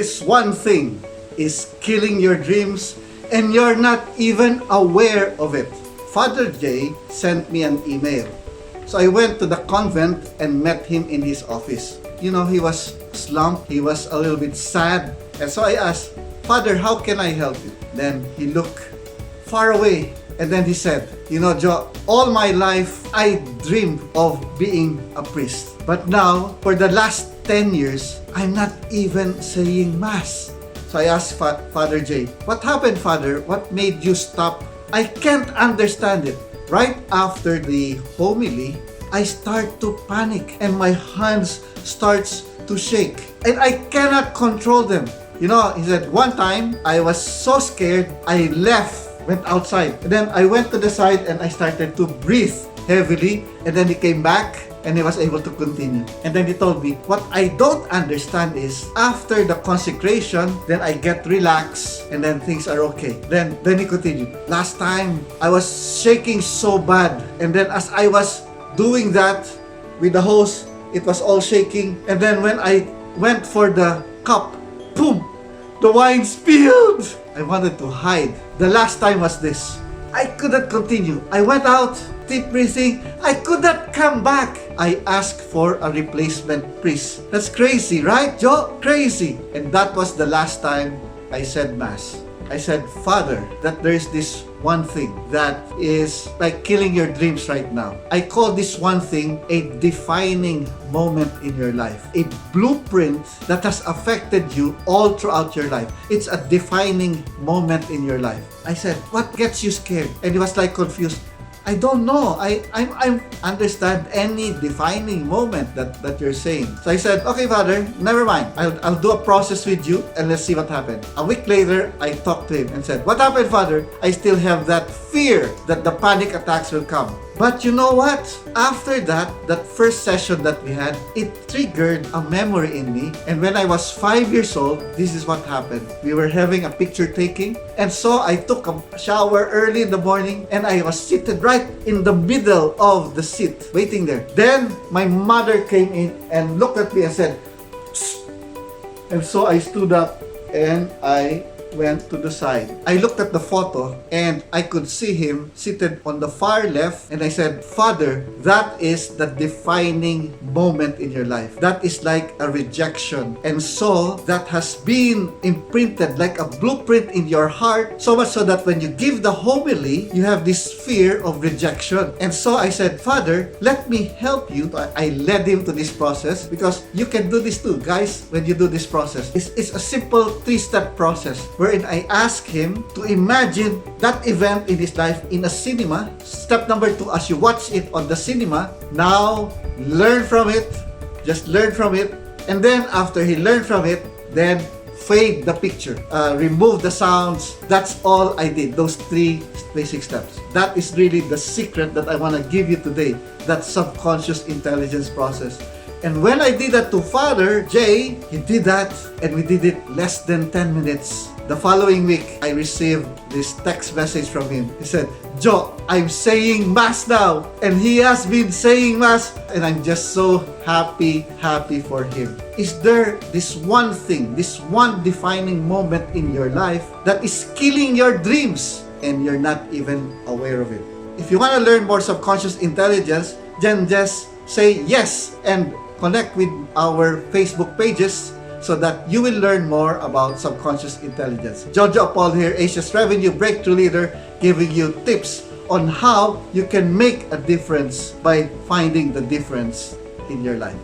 this one thing is killing your dreams and you're not even aware of it. Father Jay sent me an email. So I went to the convent and met him in his office. You know, he was slumped, he was a little bit sad. And so I asked, Father, how can I help you? Then he looked far away and then he said, you know, Joe, all my life I dreamed of being a priest. But now, for the last 10 years, I'm not even saying Mass. So I asked Father Jay, what happened, Father? What made you stop? I can't understand it. Right after the homily, I start to panic and my hands starts to shake and I cannot control them. You know, he said, one time I was so scared, I went outside. And then I went to the side and I started to breathe heavily. And then he came back and he was able to continue. And then he told me, what I don't understand is, after the consecration, then I get relaxed and then things are okay. Then he continued, last time I was shaking so bad. And then as I was doing that with the hose, it was all shaking. And then when I went for the cup, boom, the wine spilled. I wanted to hide. The last time was this. I couldn't continue. I went out, deep breathing. I could not come back. I asked for a replacement priest. That's crazy, right, Joe? Crazy. And that was the last time I said Mass. I said, Father, that there's this one thing that is like killing your dreams right now. I call this one thing a defining moment in your life. A blueprint that has affected you all throughout your life. It's a defining moment in your life. I said, what gets you scared? And he was like confused. I don't know. I understand any defining moment that you're saying. So I said, okay, Father, never mind. I'll do a process with you and let's see what happened. A week later, I talked to him and said, what happened, Father? I still have that fear that the panic attacks will come. But you know what? After that first session that we had, it triggered a memory in me. And when I was 5 years old, this is what happened. We were having a picture taking. And so I took a shower early in the morning and I was seated right in the middle of the seat, waiting there. Then my mother came in and looked at me and said, "Psst." And so I stood up and I went to the side. I looked at the photo and I could see him seated on the far left, and I said, Father, that is the defining moment in your life. That is like a rejection. And so that has been imprinted like a blueprint in your heart, so much so that when you give the homily, you have this fear of rejection. And so I said, Father, let me help you. I led him to this process because you can do this too, guys, when you do this process. It's a simple 3-step process wherein I ask him to imagine that event in his life in a cinema. Step number 2, as you watch it on the cinema, now learn from it. Just learn from it. And then after he learned from it, then fade the picture. Remove the sounds. That's all I did. Those 3 basic steps. That is really the secret that I want to give you today. That subconscious intelligence process. And when I did that to Father Jay, he did that and we did it less than 10 minutes. The following week, I received this text message from him. He said, Joe, I'm saying Mass now. And he has been saying Mass. And I'm just so happy for him. Is there this one thing, this one defining moment in your life that is killing your dreams and you're not even aware of it? If you want to learn more subconscious intelligence, then just say yes and connect with our Facebook pages so that you will learn more about subconscious intelligence. Jojo Paul here, Asia's Revenue Breakthrough Leader, giving you tips on how you can make a difference by finding the difference in your life.